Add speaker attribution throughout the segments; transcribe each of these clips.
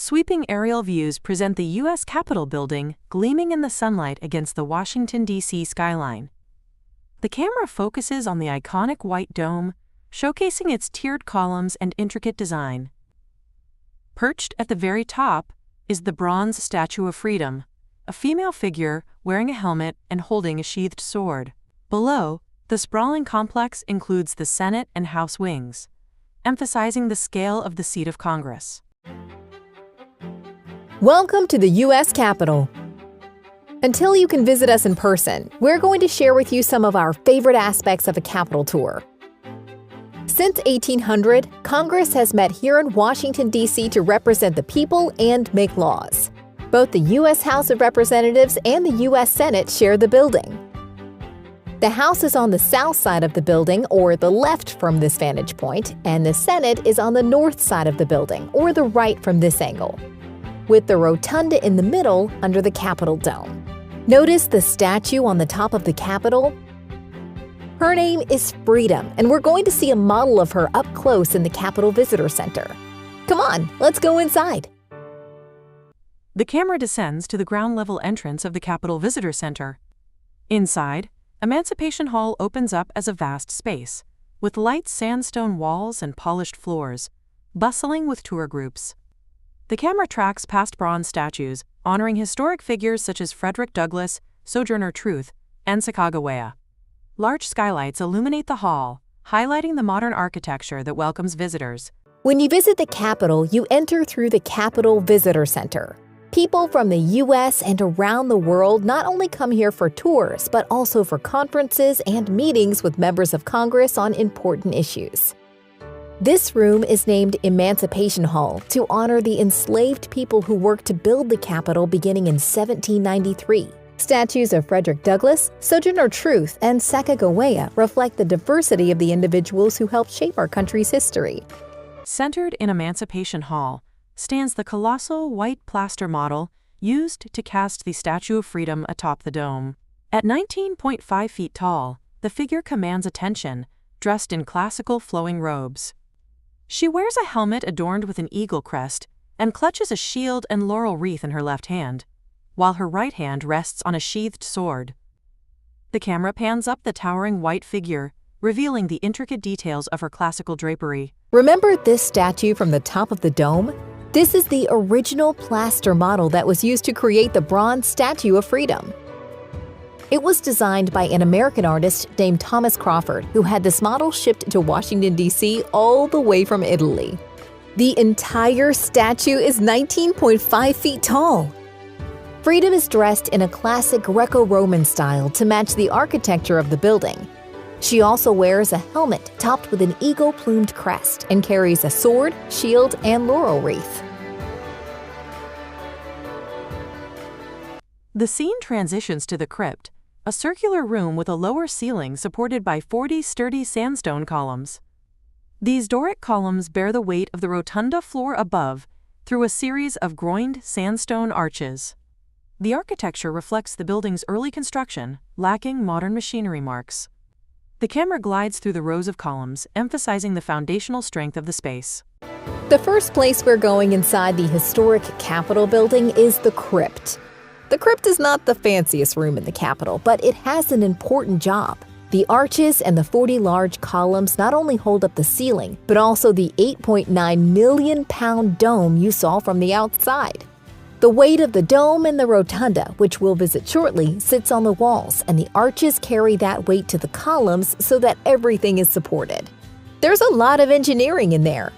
Speaker 1: Sweeping aerial views present the U.S. Capitol building gleaming in the sunlight against the Washington, D.C. skyline. The camera focuses on the iconic white dome, showcasing its tiered columns and intricate design. Perched at the very top is the bronze Statue of Freedom, a female figure wearing a helmet and holding a sheathed sword. Below, the sprawling complex includes the Senate and House wings, emphasizing the scale of the seat of Congress.
Speaker 2: Welcome to the U.S. Capitol. Until you can visit us in person, we're going to share with you some of our favorite aspects of a Capitol tour. Since 1800, Congress has met here in Washington, D.C. to represent the people and make laws. Both the U.S. House of Representatives and the U.S. Senate share the building. The House is on the south side of the building, or the left from this vantage point, and the Senate is on the north side of the building, or the right from this angle, with the rotunda in the middle under the Capitol dome. Notice the statue on the top of the Capitol? Her name is Freedom, and we're going to see a model of her up close in the Capitol Visitor Center. Come on, let's go inside.
Speaker 1: The camera descends to the ground-level entrance of the Capitol Visitor Center. Inside, Emancipation Hall opens up as a vast space, with light sandstone walls and polished floors, bustling with tour groups. The camera tracks past bronze statues, honoring historic figures such as Frederick Douglass, Sojourner Truth, and Sacagawea. Large skylights illuminate the hall, highlighting the modern architecture that welcomes visitors.
Speaker 2: When you visit the Capitol, you enter through the Capitol Visitor Center. People from the U.S. and around the world not only come here for tours, but also for conferences and meetings with members of Congress on important issues. This room is named Emancipation Hall to honor the enslaved people who worked to build the Capitol beginning in 1793. Statues of Frederick Douglass, Sojourner Truth, and Sacagawea reflect the diversity of the individuals who helped shape our country's history.
Speaker 1: Centered in Emancipation Hall stands the colossal white plaster model used to cast the Statue of Freedom atop the dome. At 19.5 feet tall, the figure commands attention, dressed in classical flowing robes. She wears a helmet adorned with an eagle crest and clutches a shield and laurel wreath in her left hand, while her right hand rests on a sheathed sword. The camera pans up the towering white figure, revealing the intricate details of her classical drapery.
Speaker 2: Remember this statue from the top of the dome? This is the original plaster model that was used to create the bronze Statue of Freedom. It was designed by an American artist named Thomas Crawford, who had this model shipped to Washington, D.C. all the way from Italy. The entire statue is 19.5 feet tall. Freedom is dressed in a classic Greco-Roman style to match the architecture of the building. She also wears a helmet topped with an eagle-plumed crest and carries a sword, shield, and laurel wreath.
Speaker 1: The scene transitions to the crypt, a circular room with a lower ceiling supported by 40 sturdy sandstone columns. These Doric columns bear the weight of the rotunda floor above through a series of groined sandstone arches. The architecture reflects the building's early construction, lacking modern machinery marks. The camera glides through the rows of columns, emphasizing the foundational strength of the space.
Speaker 2: The first place we're going inside the historic Capitol building is the crypt. The crypt is not the fanciest room in the Capitol, but it has an important job. The arches and the 40 large columns not only hold up the ceiling, but also the 8.9 million pound dome you saw from the outside. The weight of the dome and the rotunda, which we'll visit shortly, sits on the walls, and the arches carry that weight to the columns so that everything is supported. There's a lot of engineering in there.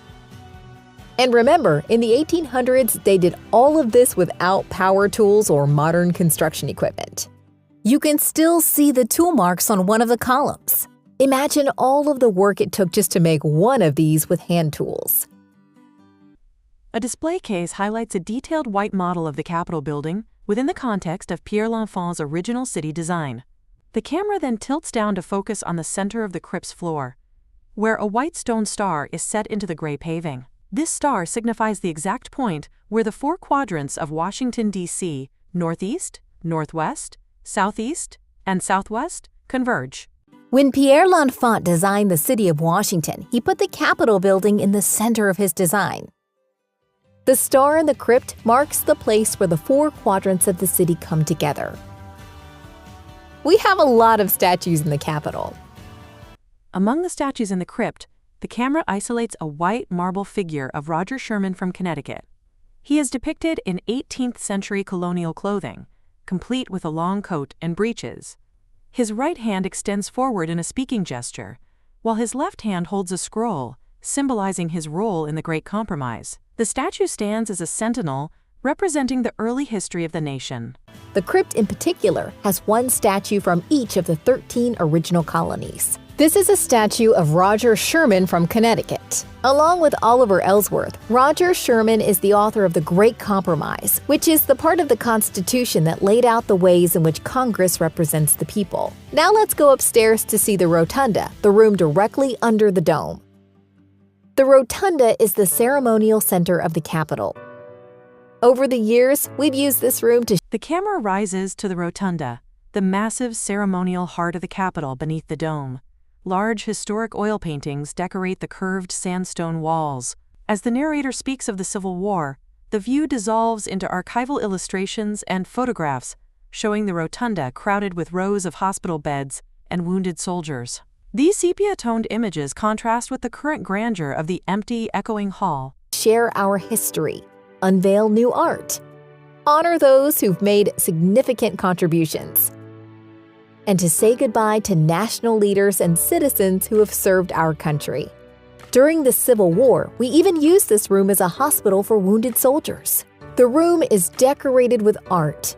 Speaker 2: And remember, in the 1800s, they did all of this without power tools or modern construction equipment. You can still see the tool marks on one of the columns. Imagine all of the work it took just to make one of these with hand tools.
Speaker 1: A display case highlights a detailed white model of the Capitol building within the context of Pierre L'Enfant's original city design. The camera then tilts down to focus on the center of the crypt's floor, where a white stone star is set into the gray paving. This star signifies the exact point where the four quadrants of Washington, D.C., northeast, northwest, southeast, and southwest, converge.
Speaker 2: When Pierre L'Enfant designed the city of Washington, he put the Capitol building in the center of his design. The star in the crypt marks the place where the four quadrants of the city come together. We have a lot of statues in the Capitol.
Speaker 1: Among the statues in the crypt, the camera isolates a white marble figure of Roger Sherman from Connecticut. He is depicted in 18th-century colonial clothing, complete with a long coat and breeches. His right hand extends forward in a speaking gesture, while his left hand holds a scroll, symbolizing his role in the Great Compromise. The statue stands as a sentinel, representing the early history of the nation.
Speaker 2: The crypt in particular has one statue from each of the 13 original colonies. This is a statue of Roger Sherman from Connecticut. Along with Oliver Ellsworth, Roger Sherman is the author of the Great Compromise, which is the part of the Constitution that laid out the ways in which Congress represents the people. Now let's go upstairs to see the Rotunda, the room directly under the dome. The Rotunda is the ceremonial center of the Capitol. Over the years, we've used this room to...
Speaker 1: The camera rises to the Rotunda, the massive ceremonial heart of the Capitol beneath the dome. Large historic oil paintings decorate the curved sandstone walls. As the narrator speaks of the Civil War, the view dissolves into archival illustrations and photographs, showing the Rotunda crowded with rows of hospital beds and wounded soldiers. These sepia-toned images contrast with the current grandeur of the empty, echoing hall.
Speaker 2: Share our history, unveil new art, honor those who've made significant contributions, and to say goodbye to national leaders and citizens who have served our country. During the Civil War, we even used this room as a hospital for wounded soldiers. The room is decorated with art.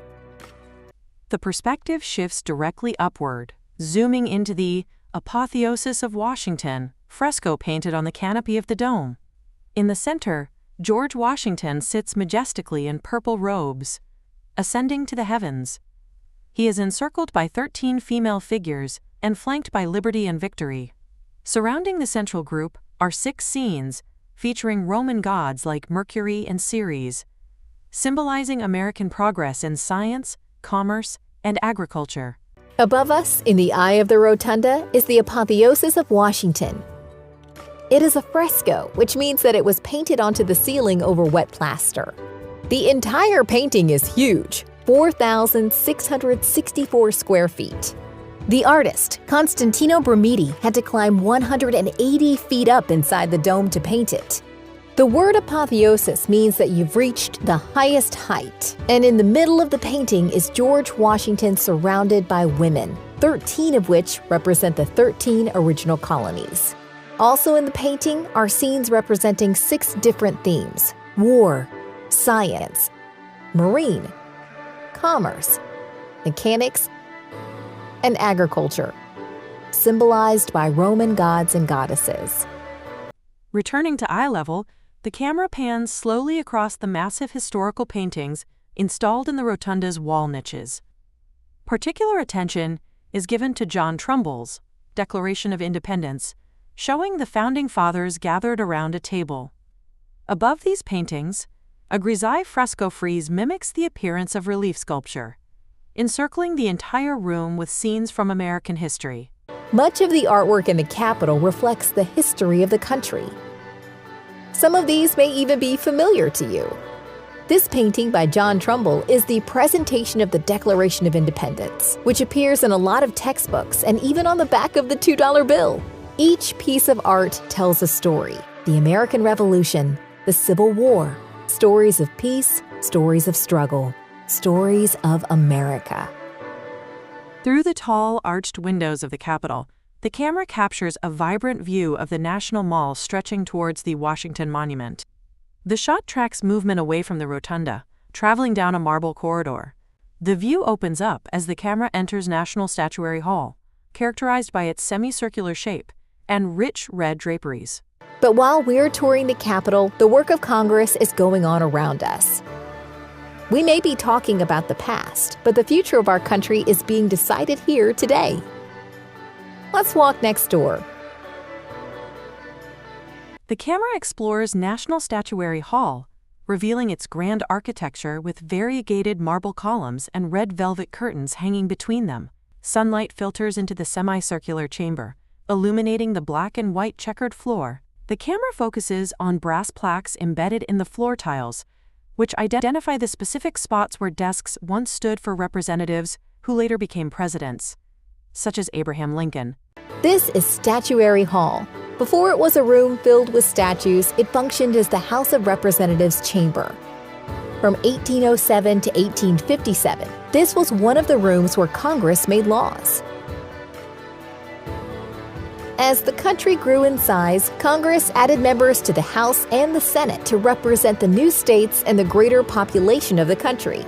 Speaker 1: The perspective shifts directly upward, zooming into the Apotheosis of Washington fresco painted on the canopy of the dome. In the center, George Washington sits majestically in purple robes, ascending to the heavens. He is encircled by 13 female figures and flanked by Liberty and Victory. Surrounding the central group are 6 scenes featuring Roman gods like Mercury and Ceres, symbolizing American progress in science, commerce, and agriculture.
Speaker 2: Above us, in the eye of the Rotunda, is the Apotheosis of Washington. It is a fresco, which means that it was painted onto the ceiling over wet plaster. The entire painting is huge, 4,664 square feet. The artist, Constantino Brumidi, had to climb 180 feet up inside the dome to paint it. The word apotheosis means that you've reached the highest height, and in the middle of the painting is George Washington surrounded by women, 13 of which represent the 13 original colonies. Also in the painting are scenes representing 6 different themes: war, science, marine, commerce, mechanics, and agriculture, symbolized by Roman gods and goddesses.
Speaker 1: Returning to eye level, the camera pans slowly across the massive historical paintings installed in the Rotunda's wall niches. Particular attention is given to John Trumbull's Declaration of Independence, showing the Founding Fathers gathered around a table. Above these paintings, a grisaille fresco frieze mimics the appearance of relief sculpture, encircling the entire room with scenes from American history.
Speaker 2: Much of the artwork in the Capitol reflects the history of the country. Some of these may even be familiar to you. This painting by John Trumbull is the presentation of the Declaration of Independence, which appears in a lot of textbooks and even on the back of the $2 bill. Each piece of art tells a story: the American Revolution, the Civil War, stories of peace, stories of struggle, stories of America.
Speaker 1: Through the tall, arched windows of the Capitol, the camera captures a vibrant view of the National Mall stretching towards the Washington Monument. The shot tracks movement away from the Rotunda, traveling down a marble corridor. The view opens up as the camera enters National Statuary Hall, characterized by its semicircular shape and rich red draperies.
Speaker 2: But while we're touring the Capitol, the work of Congress is going on around us. We may be talking about the past, but the future of our country is being decided here today. Let's walk next door.
Speaker 1: The camera explores National Statuary Hall, revealing its grand architecture with variegated marble columns and red velvet curtains hanging between them. Sunlight filters into the semicircular chamber, illuminating the black and white checkered floor. The camera focuses on brass plaques embedded in the floor tiles, which identify the specific spots where desks once stood for representatives who later became presidents, such as Abraham Lincoln.
Speaker 2: This is Statuary Hall. Before it was a room filled with statues, it functioned as the House of Representatives chamber. From 1807 to 1857, this was one of the rooms where Congress made laws. As the country grew in size, Congress added members to the House and the Senate to represent the new states and the greater population of the country.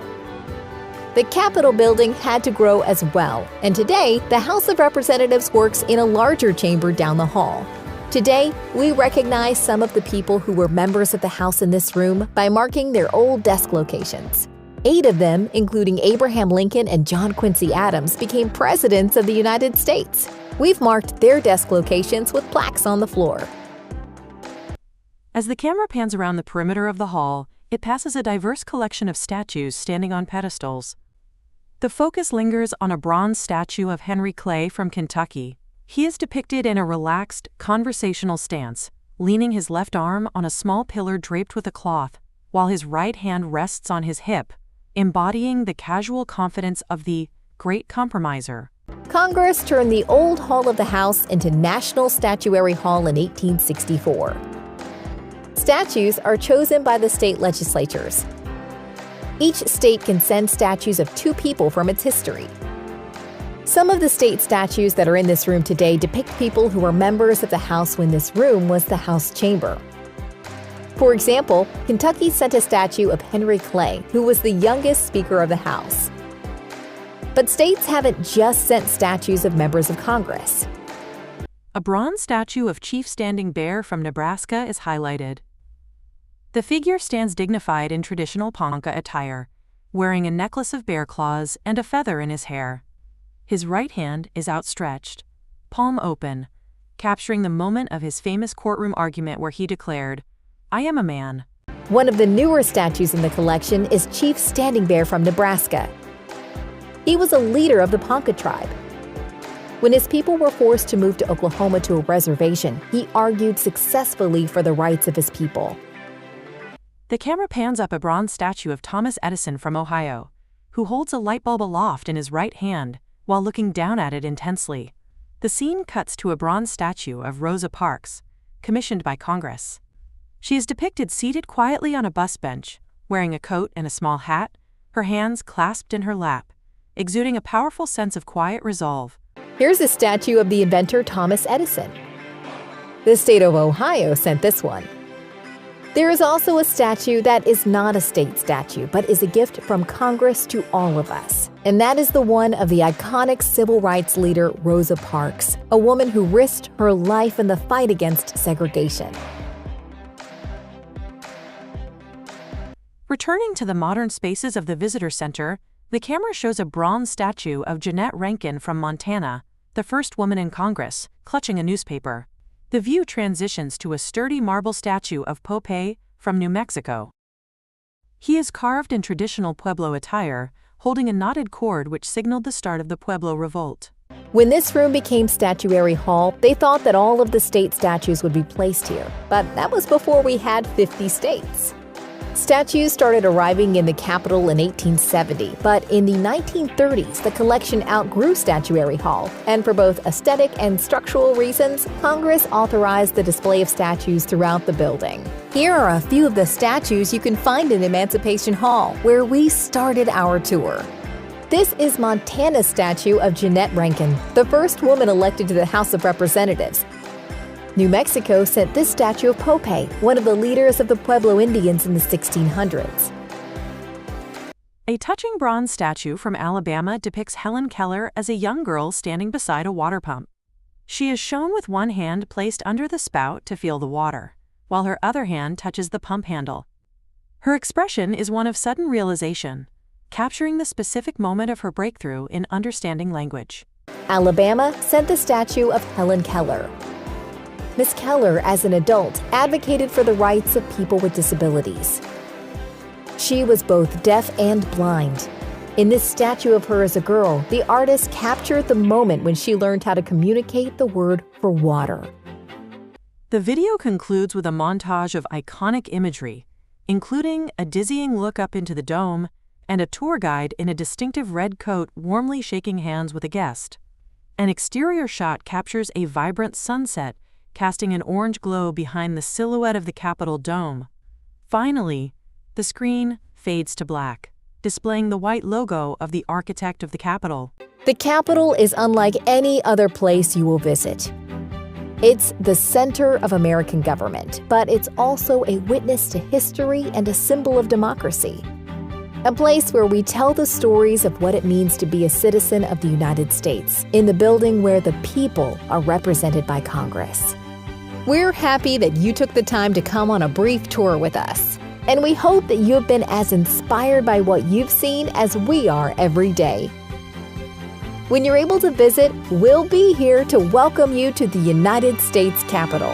Speaker 2: The Capitol building had to grow as well, and today, the House of Representatives works in a larger chamber down the hall. Today, we recognize some of the people who were members of the House in this room by marking their old desk locations. 8 of them, including Abraham Lincoln and John Quincy Adams, became presidents of the United States. We've marked their desk locations with plaques on the floor.
Speaker 1: As the camera pans around the perimeter of the hall, it passes a diverse collection of statues standing on pedestals. The focus lingers on a bronze statue of Henry Clay from Kentucky. He is depicted in a relaxed, conversational stance, leaning his left arm on a small pillar draped with a cloth, while his right hand rests on his hip, embodying the casual confidence of the great compromiser.
Speaker 2: Congress turned the old Hall of the House into National Statuary Hall in 1864. Statues are chosen by the state legislatures. Each state can send statues of 2 people from its history. Some of the state statues that are in this room today depict people who were members of the House when this room was the House chamber. For example, Kentucky sent a statue of Henry Clay, who was the youngest Speaker of the House. But states haven't just sent statues of members of Congress.
Speaker 1: A bronze statue of Chief Standing Bear from Nebraska is highlighted. The figure stands dignified in traditional Ponca attire, wearing a necklace of bear claws and a feather in his hair. His right hand is outstretched, palm open, capturing the moment of his famous courtroom argument where he declared, "I am a man."
Speaker 2: One of the newer statues in the collection is Chief Standing Bear from Nebraska. He was a leader of the Ponca tribe. When his people were forced to move to Oklahoma to a reservation, he argued successfully for the rights of his people.
Speaker 1: The camera pans up a bronze statue of Thomas Edison from Ohio, who holds a light bulb aloft in his right hand while looking down at it intensely. The scene cuts to a bronze statue of Rosa Parks, commissioned by Congress. She is depicted seated quietly on a bus bench, wearing a coat and a small hat, her hands clasped in her lap, exuding a powerful sense of quiet resolve.
Speaker 2: Here's a statue of the inventor Thomas Edison. The state of Ohio sent this one. There is also a statue that is not a state statue, but is a gift from Congress to all of us. And that is the one of the iconic civil rights leader Rosa Parks, a woman who risked her life in the fight against segregation.
Speaker 1: Returning to the modern spaces of the visitor center, the camera shows a bronze statue of Jeanette Rankin from Montana, the first woman in Congress, clutching a newspaper. The view transitions to a sturdy marble statue of Pope from New Mexico. He is carved in traditional Pueblo attire, holding a knotted cord which signaled the start of the Pueblo Revolt.
Speaker 2: When this room became Statuary Hall, they thought that all of the state statues would be placed here, but that was before we had 50 states. Statues started arriving in the Capitol in 1870, but in the 1930s, the collection outgrew Statuary Hall, and for both aesthetic and structural reasons, Congress authorized the display of statues throughout the building. Here are a few of the statues you can find in Emancipation Hall, where we started our tour. This is Montana's statue of Jeanette Rankin, the first woman elected to the House of Representatives. New Mexico sent this statue of Pope, one of the leaders of the Pueblo Indians in the 1600s.
Speaker 1: A touching bronze statue from Alabama depicts Helen Keller as a young girl standing beside a water pump. She is shown with one hand placed under the spout to feel the water, while her other hand touches the pump handle. Her expression is one of sudden realization, capturing the specific moment of her breakthrough in understanding language.
Speaker 2: Alabama sent the statue of Helen Keller. Miss Keller, as an adult, advocated for the rights of people with disabilities. She was both deaf and blind. In this statue of her as a girl, the artist captured the moment when she learned how to communicate the word for water.
Speaker 1: The video concludes with a montage of iconic imagery, including a dizzying look up into the dome and a tour guide in a distinctive red coat warmly shaking hands with a guest. An exterior shot captures a vibrant sunset, casting an orange glow behind the silhouette of the Capitol dome. Finally, the screen fades to black, displaying the white logo of the architect of the Capitol.
Speaker 2: The Capitol is unlike any other place you will visit. It's the center of American government, but it's also a witness to history and a symbol of democracy. A place where we tell the stories of what it means to be a citizen of the United States, in the building where the people are represented by Congress. We're happy that you took the time to come on a brief tour with us, and we hope that you have been as inspired by what you've seen as we are every day. When you're able to visit, we'll be here to welcome you to the United States Capitol.